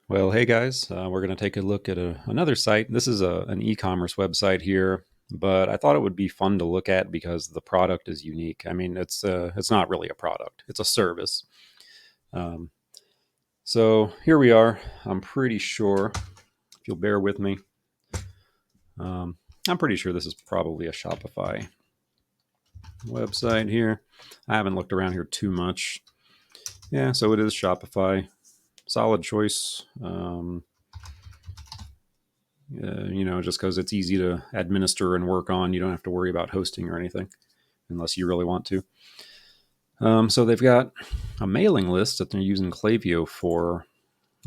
Well, hey guys, we're going to take a look at another site. This is an e-commerce website here, but I thought it would be fun to look at because the product is unique. I mean, it's not really a product; it's a service. Um, so here we are. I'm pretty sure, if you'll bear with me, um, I'm pretty sure this is probably a Shopify website here. I haven't looked around here too much. Yeah, so it is Shopify. Solid choice. Just because it's easy to administer and work on. You don't have to worry about hosting or anything unless you really want to. So they've got a mailing list that they're using Klaviyo for,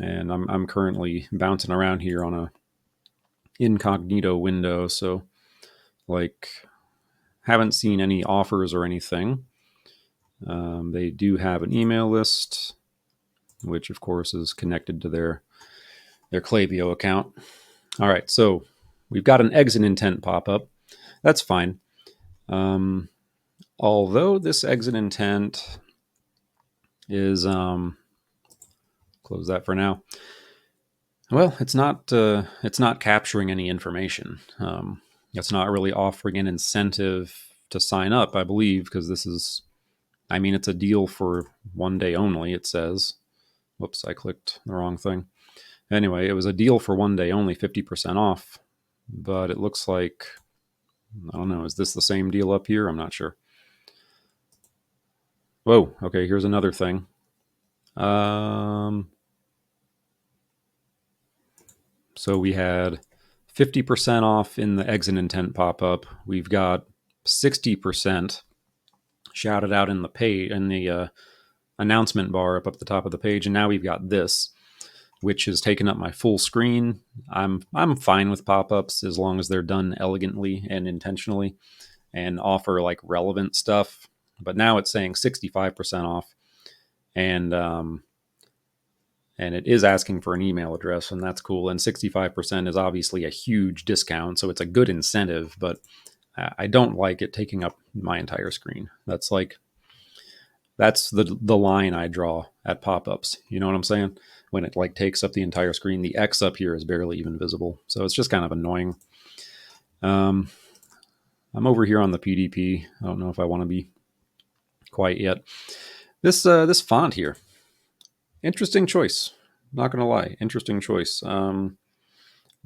and I'm currently bouncing around here on a incognito window, so like haven't seen any offers or anything. They do have an email list, which of course is connected to their Klaviyo account. All right, so we've got an exit intent pop up. That's fine. Although this exit intent is close that for now. Well, it's not capturing any information. It's not really offering an incentive to sign up, I believe, because it's a deal for 1 day only. It says, whoops, I clicked the wrong thing. Anyway, it was a deal for 1 day only, 50% off. But it looks like, I don't know, is this the same deal up here? I'm not sure. Whoa, okay, here's another thing. So we had 50% off in the exit intent pop up. We've got 60% shouted out in the announcement bar up the top of the page, and now we've got this, which has taken up my full screen. I'm fine with pop ups as long as they're done elegantly and intentionally, and offer like relevant stuff. But now it's saying 65% off, and it is asking for an email address, and that's cool. And 65% is obviously a huge discount, so it's a good incentive, but I don't like it taking up my entire screen. That's the line I draw at pop-ups. You know what I'm saying? When it like takes up the entire screen, the X up here is barely even visible. So it's just kind of annoying. I'm over here on the PDP. I don't know if I want to be quite yet. This font here, interesting choice. Not gonna lie, interesting choice. The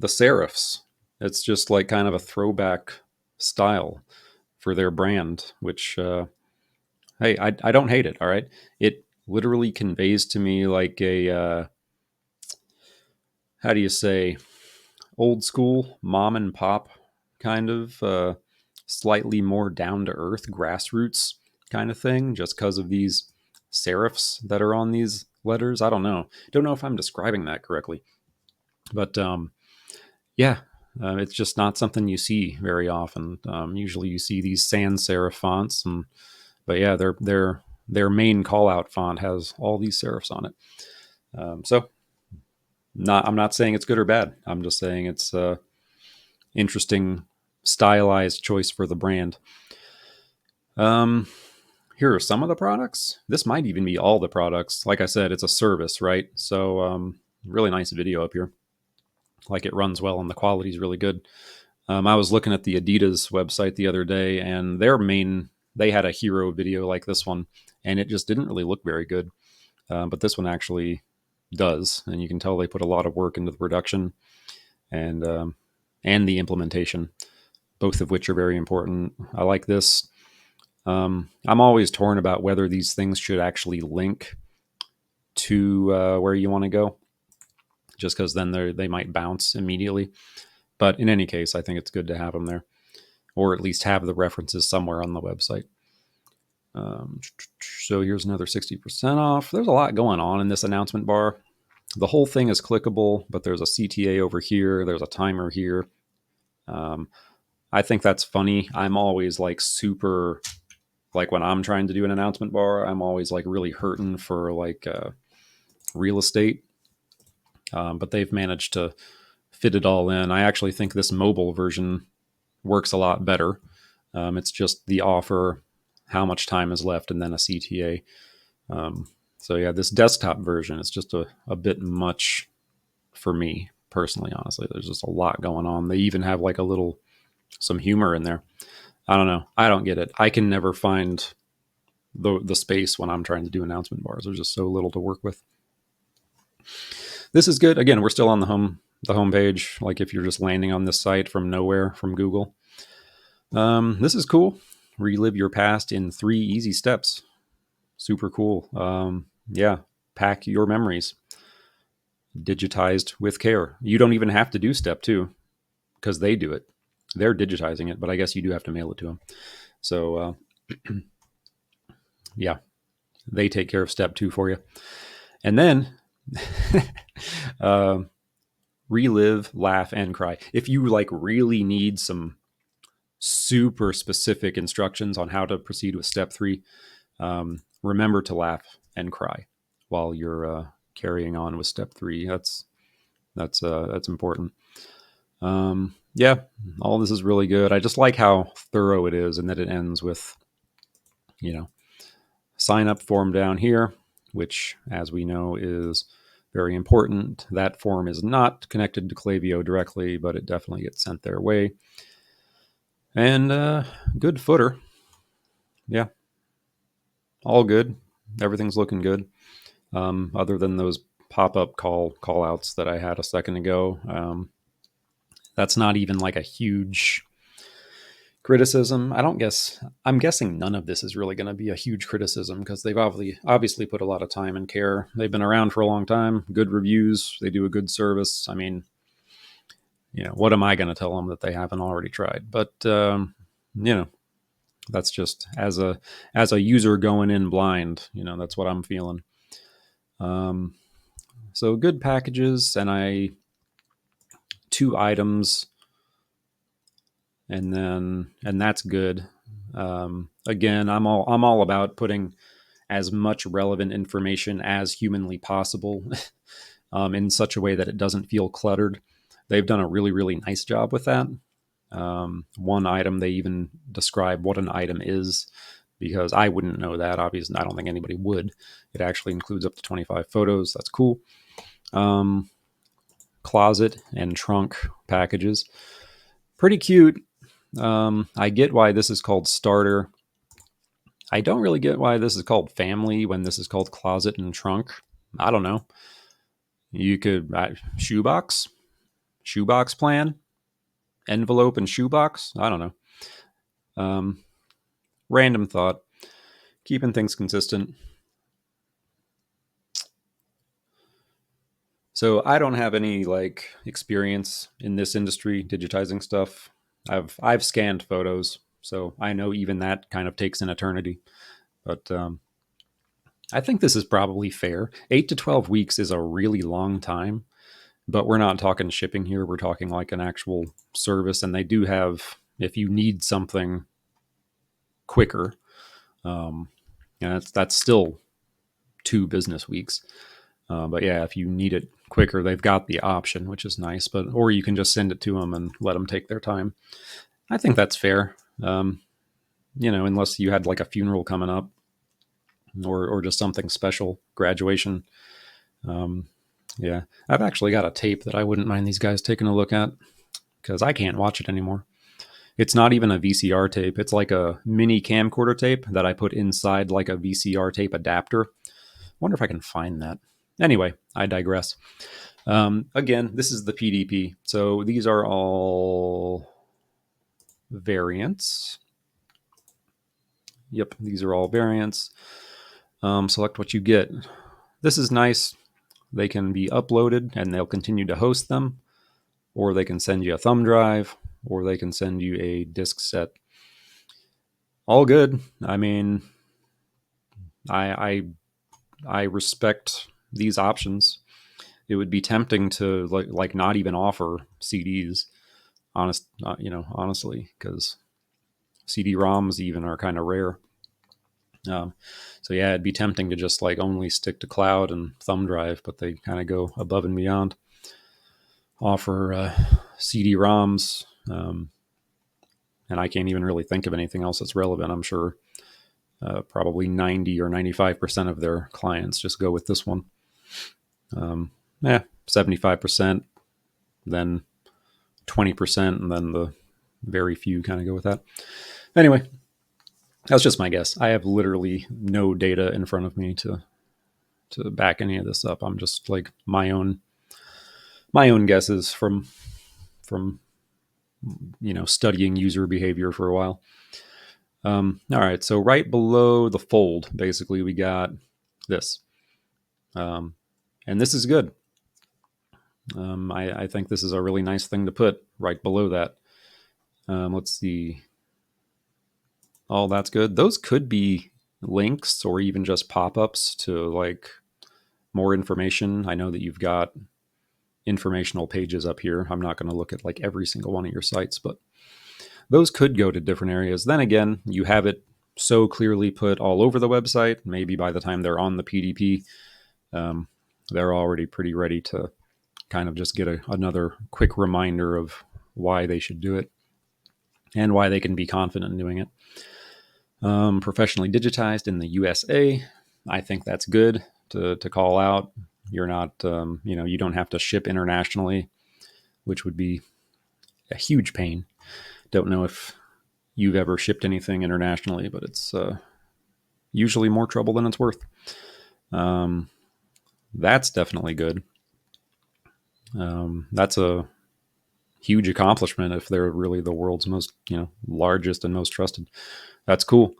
serifs. It's just like kind of a throwback style for their brand, which hey, I don't hate it. All right, it literally conveys to me like a how do you say, old school mom and pop kind of slightly more down to earth grassroots kind of thing, just because of these serifs that are on these letters. I don't know if I'm describing that correctly, but yeah, it's just not something you see very often. Usually, you see these sans serif fonts, but yeah, their main call out font has all these serifs on it. So, I'm not saying it's good or bad. I'm just saying it's interesting, stylized choice for the brand. Um, Here are some of the products. This might even be all the products. Like I said, it's a service, right? So, really nice video up here. Like it runs well and the quality is really good. I was looking at the Adidas website the other day, and they had a hero video like this one, and it just didn't really look very good. But this one actually does, and you can tell they put a lot of work into the production and the implementation, both of which are very important. I like this. I'm always torn about whether these things should actually link to where you want to go, just because then they might bounce immediately. But in any case, I think it's good to have them there, or at least have the references somewhere on the website. So here's another 60% off. There's a lot going on in this announcement bar. The whole thing is clickable, but there's a CTA over here. There's a timer here. I think that's funny. I'm always like super, like when I'm trying to do an announcement bar, I'm always like really hurting for like real estate. But they've managed to fit it all in. I actually think this mobile version works a lot better. It's just the offer, how much time is left, and then a CTA. So yeah, this desktop version is just a bit much for me personally. Honestly, there's just a lot going on. They even have like some humor in there. I don't know. I don't get it. I can never find the space when I'm trying to do announcement bars. There's just so little to work with. This is good. Again, we're still on the home page. Like if you're just landing on this site from nowhere from Google, this is cool. Relive your past in 3 easy steps. Super cool. Yeah, pack your memories. Digitized with care. You don't even have to do step 2 because they do it. They're digitizing it, but I guess you do have to mail it to them. So, yeah, they take care of step 2 for you. And then relive, laugh, and cry. If you like really need some super specific instructions on how to proceed with step 3, remember to laugh and cry while you're carrying on with step 3. That's important. Yeah, all this is really good. I just like how thorough it is, and that it ends with, sign up form down here, which, as we know, is very important. That form is not connected to Klaviyo directly, but it definitely gets sent their way. And good footer. Yeah, all good. Everything's looking good. Other than those pop-up call outs that I had a second ago. That's not even like a huge criticism. I'm guessing none of this is really going to be a huge criticism because they've obviously put a lot of time and care. They've been around for a long time, good reviews. They do a good service. I mean, what am I going to tell them that they haven't already tried? But, that's just as a user going in blind, that's what I'm feeling. So good packages, and 2 items, and that's good. Again, I'm all about putting as much relevant information as humanly possible in such a way that it doesn't feel cluttered. They've done a really, really nice job with that. One item, they even describe what an item is, because I wouldn't know that. Obviously, I don't think anybody would. It actually includes up to 25 photos. That's cool. Closet and trunk packages. Pretty cute. I get why this is called starter. I don't really get why this is called family when this is called closet and trunk. I don't know. You could shoebox plan, envelope and shoebox. I don't know. Random thought. Keeping things consistent. So I don't have any experience in this industry digitizing stuff. I've scanned photos, so I know even that kind of takes an eternity. But I think this is probably fair. 8 to 12 weeks is a really long time, but we're not talking shipping here. We're talking like an actual service, and they do have, if you need something quicker, and that's still 2 business weeks. But yeah, if you need it quicker, they've got the option, which is nice. Or you can just send it to them and let them take their time. I think that's fair. Unless you had like a funeral coming up, or just something special, graduation. Yeah, I've actually got a tape that I wouldn't mind these guys taking a look at because I can't watch it anymore. It's not even a VCR tape. It's like a mini camcorder tape that I put inside like a VCR tape adapter. Wonder if I can find that. Anyway, I digress. Again, this is the PDP. So these are all variants. Yep, these are all variants. Select what you get. This is nice. They can be uploaded and they'll continue to host them, or they can send you a thumb drive, or they can send you a disk set. All good. I mean, I respect these options. It would be tempting to like not even offer CDs, honestly, because CD-ROMs even are kind of rare. So yeah, it'd be tempting to just like only stick to cloud and thumb drive, but they kind of go above and beyond. Offer CD-ROMs, and I can't even really think of anything else that's relevant. I'm sure probably 90 or 95% of their clients just go with this one. 75%, then 20%, and then the very few kind of go with that. Anyway, that's just my guess. I have literally no data in front of me to back any of this up. I'm just like my own guesses from studying user behavior for a while. All right, so right below the fold, basically, we got this, and this is good. I think this is a really nice thing to put right below that. Let's see. Oh, that's good. Those could be links or even just pop-ups to like more information. I know that you've got informational pages up here. I'm not going to look at like every single one of your sites, but those could go to different areas. Then again, you have it so clearly put all over the website. Maybe by the time they're on the PDP, they're already pretty ready to kind of just get another quick reminder of why they should do it and why they can be confident in doing it. Professionally digitized in the USA. I think that's good to call out. You're not, you don't have to ship internationally, which would be a huge pain. Don't know if you've ever shipped anything internationally, but it's usually more trouble than it's worth. That's definitely good. That's a huge accomplishment if they're really the world's most, largest and most trusted. That's cool.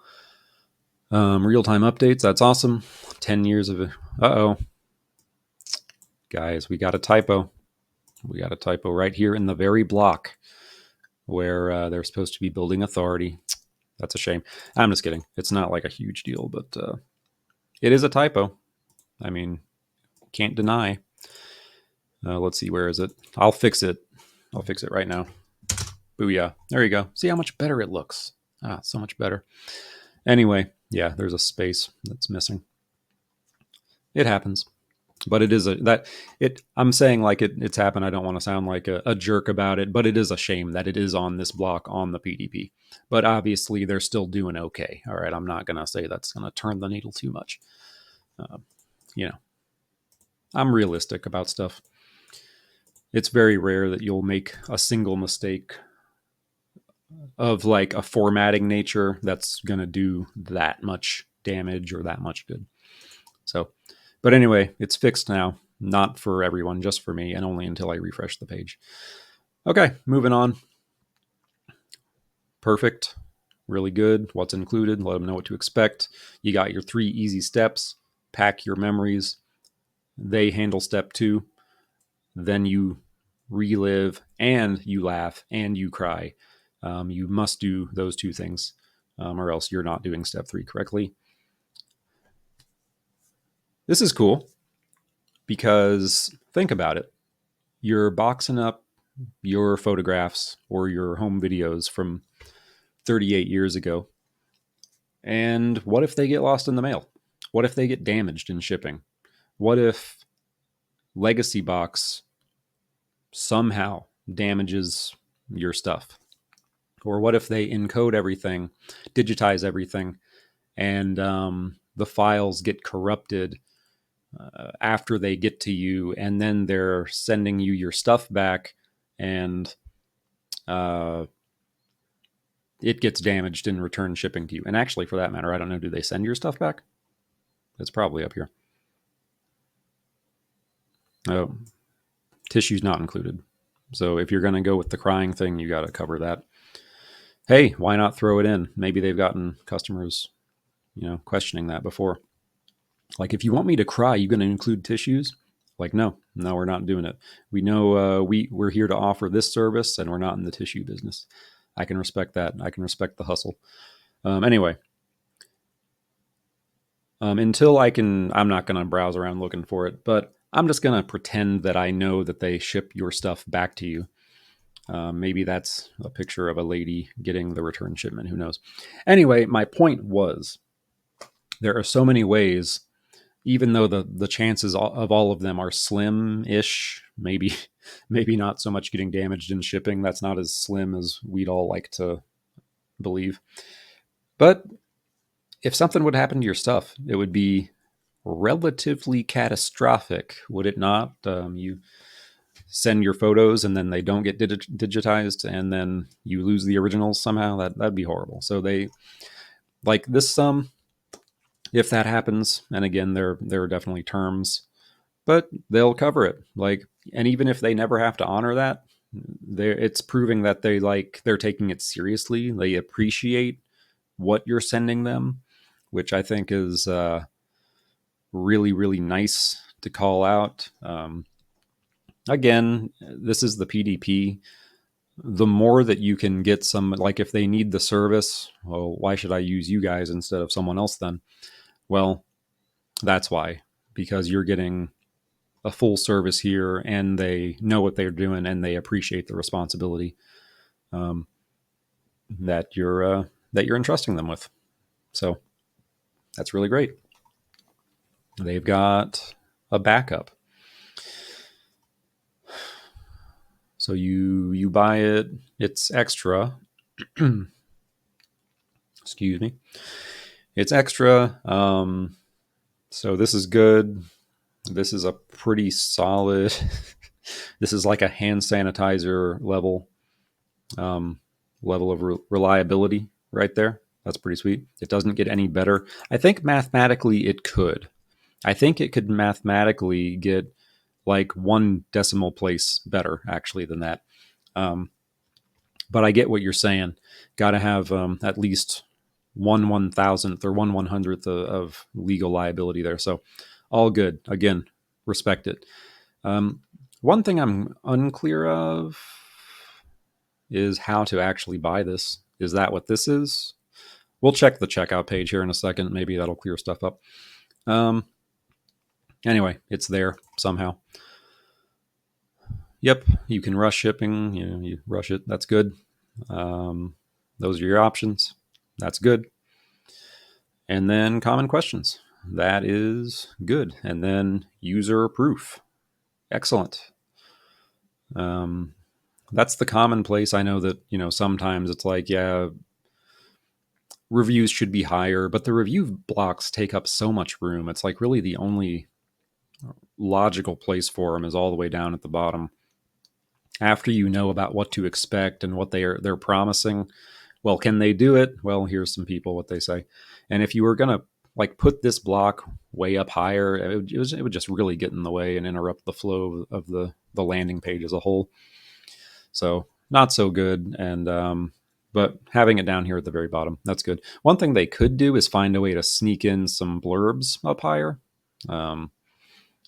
Real-time updates. That's awesome. 10 years of it. Uh-oh. Guys, we got a typo. We got a typo right here in the very block where they're supposed to be building authority. That's a shame. I'm just kidding. It's not like a huge deal, but it is a typo. I mean, can't deny. Let's see, where is it? I'll fix it. I'll fix it right now. Booyah. There you go. See how much better it looks. So much better. Anyway, yeah, there's a space that's missing. It happens. But it is I'm saying like it's happened. I don't want to sound like a jerk about it, but it is a shame that it is on this block on the PDP. But obviously they're still doing okay. All right. I'm not going to say that's going to turn the needle too much. I'm realistic about stuff. It's very rare that you'll make a single mistake of like a formatting nature that's going to do that much damage or that much good. So, but anyway, it's fixed now. Not for everyone, just for me, and only until I refresh the page. Okay, moving on. Perfect. Really good. What's included? Let them know what to expect. You got your 3 easy steps. Pack your memories. They handle step 2. Then you relive and you laugh and you cry. You must do those 2 things, or else you're not doing step 3 correctly. This is cool because think about it. You're boxing up your photographs or your home videos from 38 years ago. And what if they get lost in the mail? What if they get damaged in shipping? What if Legacy Box somehow damages your stuff? Or what if they encode everything, digitize everything, and the files get corrupted after they get to you, and then they're sending you your stuff back, and it gets damaged in return shipping to you. And actually, for that matter, I don't know, do they send your stuff back? It's probably up here. Oh, tissue's not included. So if you're going to go with the crying thing, you got to cover that. Hey, why not throw it in? Maybe they've gotten customers, questioning that before. Like, if you want me to cry, you going to include tissues? Like, no, we're not doing it. We know we're here to offer this service, and we're not in the tissue business. I can respect that. I can respect the hustle. Anyway, until I'm not going to browse around looking for it, but I'm just going to pretend that I know that they ship your stuff back to you. Maybe that's a picture of a lady getting the return shipment. Who knows? Anyway, my point was there are so many ways, even though the chances of all of them are slim-ish, maybe not so much getting damaged in shipping. That's not as slim as we'd all like to believe. But if something would happen to your stuff, it would be relatively catastrophic, would it not? You send your photos and then they don't get digitized, and then you lose the originals somehow. That'd be horrible. So they like this. If that happens, and again, there are definitely terms, but they'll cover it. Like, and even if they never have to honor that, it's proving that they're taking it seriously. They appreciate what you're sending them, which I think is really, really nice to call out. Again, this is the PDP. The more that you can get some, like if they need the service, well, why should I use you guys instead of someone else then? Well, that's why, because you're getting a full service here and they know what they're doing and they appreciate the responsibility um, that you're entrusting them with. So that's really great. They've got a backup. So you buy it, it's extra. Excuse me. It's extra. So this is good. This is a pretty solid. This is like a hand sanitizer level of reliability right there. That's pretty sweet. It doesn't get any better. I think mathematically it could. I think it could mathematically get like one decimal place better actually than that. Um, but I get what you're saying. Got to have at least 1/1000th or 1/100th of legal liability there. So all good. Again, respect it. One thing I'm unclear of is how to actually buy this. Is that what this is? We'll check the checkout page here in a second. Maybe that'll clear stuff up. Anyway, it's there somehow. Yep, you can rush shipping. You rush it. That's good. Those are your options. That's good. And then common questions. That is good. And then user proof. Excellent. That's the commonplace. I know that, sometimes it's like, yeah, reviews should be higher, but the review blocks take up so much room. It's like really the only logical place for them is all the way down at the bottom. After you know about what to expect and what they're promising, well, can they do it? Well, here's some people what they say. And if you were gonna like put this block way up higher, it would just really get in the way and interrupt the flow of the landing page as a whole. So not so good. And but having it down here at the very bottom, that's good. One thing they could do is find a way to sneak in some blurbs up higher.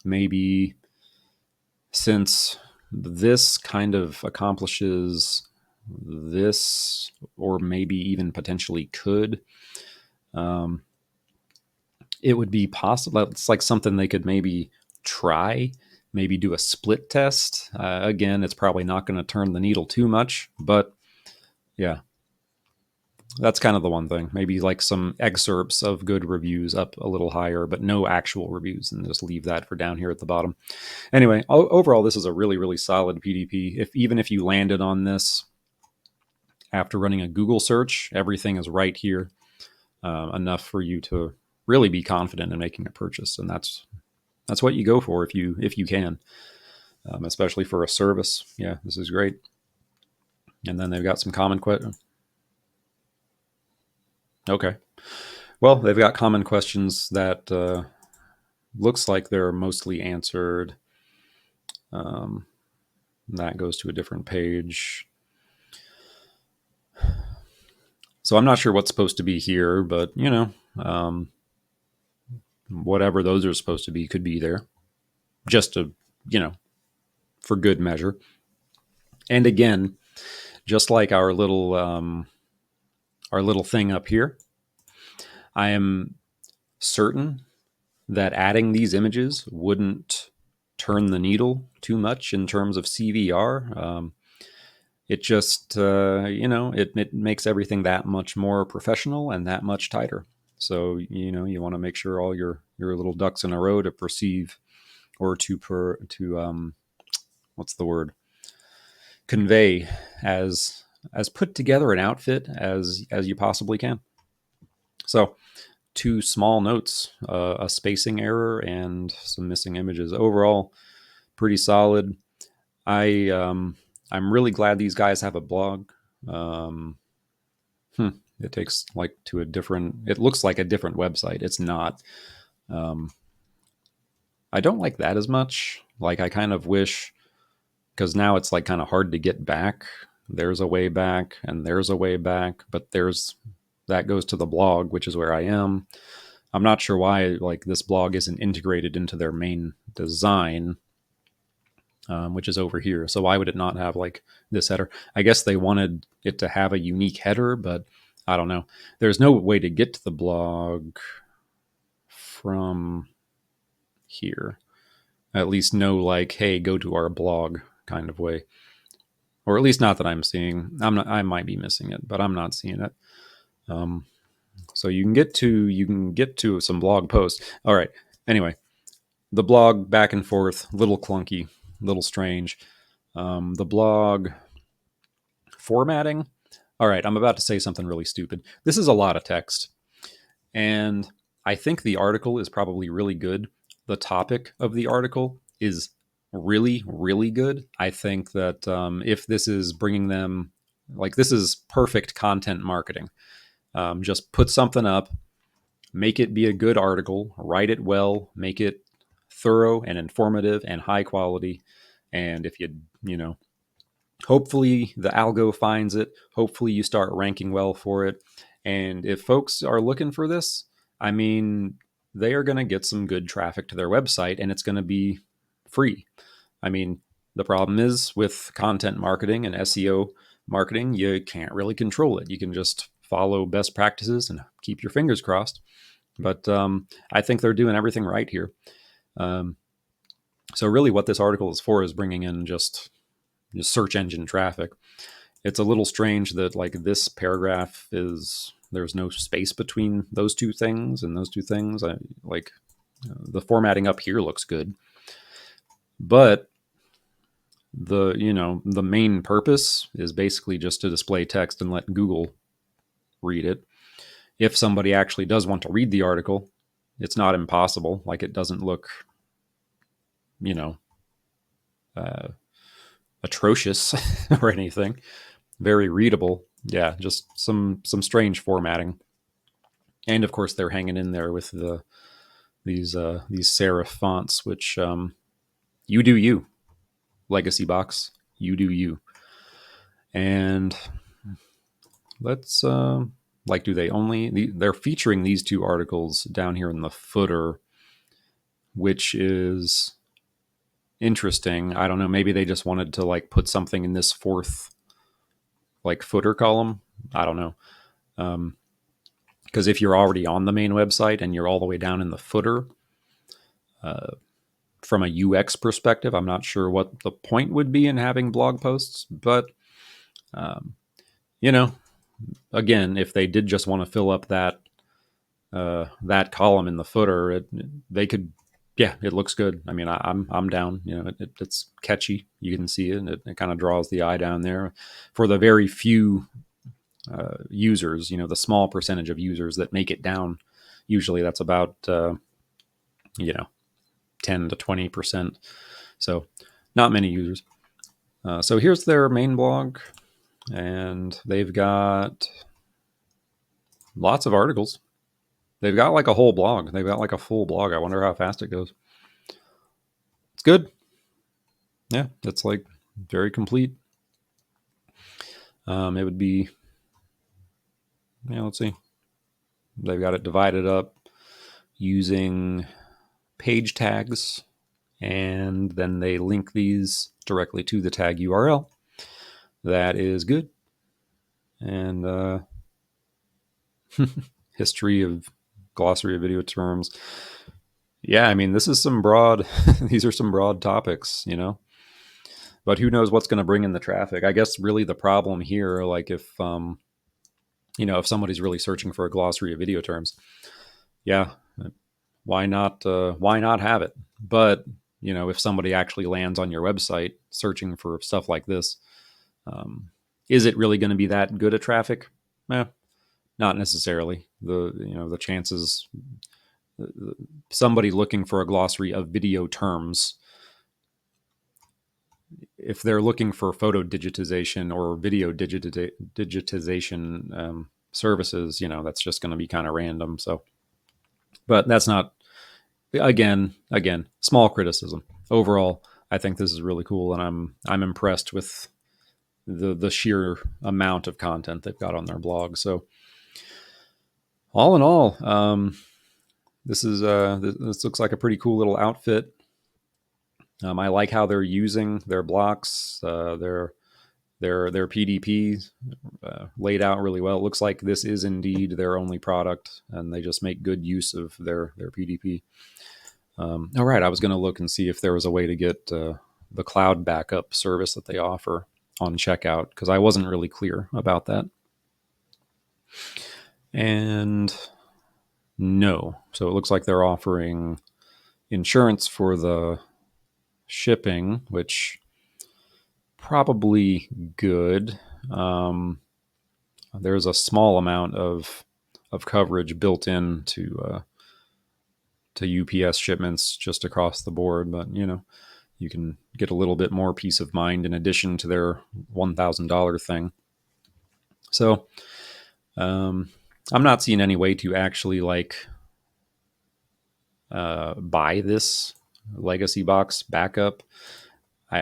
Maybe since this kind of accomplishes this, or maybe even potentially could, it would be possible. It's like something they could maybe try, maybe do a split test. Again, it's probably not going to turn the needle too much, but yeah, that's kind of the one thing. Maybe like some excerpts of good reviews up a little higher, but no actual reviews, and just leave that for down here at the bottom. Anyway, overall, this is a really, really solid PDP. Even if you landed on this after running a Google search, everything is right here, enough for you to really be confident in making a purchase, and that's what you go for if you can, especially for a service. Yeah, this is great. And then they've got some common questions. Okay. Well, they've got common questions that looks like they're mostly answered. That goes to a different page. So I'm not sure what's supposed to be here, but whatever those are supposed to be could be there, just to for good measure. And again, just like our little thing up here, I am certain that adding these images wouldn't turn the needle too much in terms of CVR. It just it makes everything that much more professional and that much tighter. So you want to make sure all your little ducks in a row to perceive, or to what's the word, convey as put together an outfit as you possibly can. So two small notes, a spacing error and some missing images. Overall, pretty solid. I'm really glad these guys have a blog. Um, it takes like to a different. It looks like a different website. It's not. Um, I don't like that as much. Like I kind of wish, because now it's like kind of hard to get back. There's a way back, and there's a way back, but there's that goes to the blog, which is where I am. I'm not sure why like this blog isn't integrated into their main design, which is over here. So why would it not have like this header? I guess they wanted it to have a unique header, but I don't know. There's no way to get to the blog from here. At least no like, hey, go to our blog kind of way. Or at least not that I'm seeing. I might be missing it, but I'm not seeing it. So you can get to some blog posts. All right. Anyway, the blog back and forth, little clunky, little strange. The blog formatting. All right, I'm about to say something really stupid. This is a lot of text, and I think the article is probably really good. The topic of the article is really, really good. I think that if this is bringing them, like, this is perfect content marketing. Just put something up, make it be a good article, write it well, make it thorough and informative and high quality. And if you know, hopefully the algo finds it. Hopefully you start ranking well for it. And if folks are looking for this, I mean, they are going to get some good traffic to their website and it's going to be free. I mean, the problem is with content marketing and SEO marketing, you can't really control it. You can just follow best practices and keep your fingers crossed. But I think they're doing everything right here. So really what this article is for is bringing in just search engine traffic. It's a little strange that like this paragraph is there's no space between those two things and those two things. I like the formatting up here looks good, but the main purpose is basically just to display text and let Google read it. If somebody actually does want to read the article, it's not impossible. Like it doesn't look, you know, atrocious or anything. Very readable. Yeah, just some strange formatting. And of course they're hanging in there with these serif fonts, which you do you. Legacy box, you do you. And let's like do they only they're featuring these two articles down here in the footer, which is interesting. I don't know, maybe they just wanted to like put something in this fourth like footer column. I don't know. Because if you're already on the main website and you're all the way down in the footer, from a UX perspective, I'm not sure what the point would be in having blog posts, but you know, again, if they did just want to fill up that that column in the footer, they could. Yeah, it looks good. I mean, I'm down. You know, it's catchy. You can see it, and it kind of draws the eye down there. For the very few users, you know, the small percentage of users that make it down, usually that's about 10 to 20%. So not many users. So here's their main blog, and they've got lots of articles. They've got like a whole blog. They've got like a full blog. I wonder how fast it goes. It's good. Yeah, it's like very complete. It would be, let's see. They've got it divided up using page tags, and then they link these directly to the tag URL. That is good. And history of glossary of video terms. Yeah, I mean, this is some broad, these are some broad topics, you know, but who knows what's going to bring in the traffic. I guess really the problem here, like if, if somebody's really searching for a glossary of video terms, yeah, why not have it? But, if somebody actually lands on your website searching for stuff like this, is it really going to be that good a traffic? Not necessarily. The chances, somebody looking for a glossary of video terms, if they're looking for photo digitization or video digitization services, that's just going to be kind of random. So, but that's not, again, small criticism. Overall, I think this is really cool, and I'm impressed with the sheer amount of content they've got on their blog. So, all in all, this looks like a pretty cool little outfit. I like how they're using their blocks, their PDP laid out really well. It looks like this is indeed their only product, and they just make good use of their PDP. All right, I was going to look and see if there was a way to get the cloud backup service that they offer on checkout, because I wasn't really clear about that. And no, so it looks like they're offering insurance for the shipping, which probably good. There's a small amount of coverage built in to UPS shipments just across the board, but you can get a little bit more peace of mind in addition to their $1,000 thing. So I'm not seeing any way to actually buy this legacy box backup.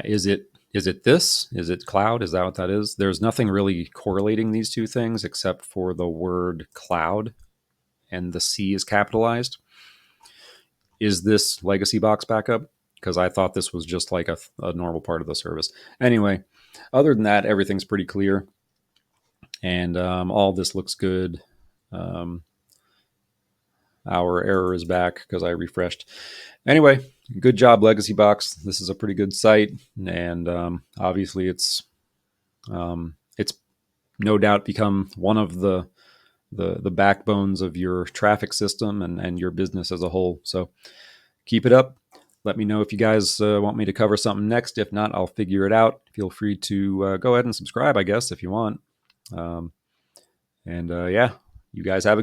Is it this? Is it cloud? Is that what that is? There's nothing really correlating these two things except for the word cloud, and the C is capitalized. Is this legacy box backup? Because I thought this was just like a normal part of the service. Anyway, other than that, everything's pretty clear, and all this looks good. Our error is back because I refreshed. Anyway, good job, Legacy Box. This is a pretty good site, and obviously it's no doubt become one of the backbones of your traffic system and your business as a whole. So keep it up. Let me know if you guys want me to cover something next. If not, I'll figure it out. Feel free to go ahead and subscribe, I guess, if you want. Yeah, you guys have a good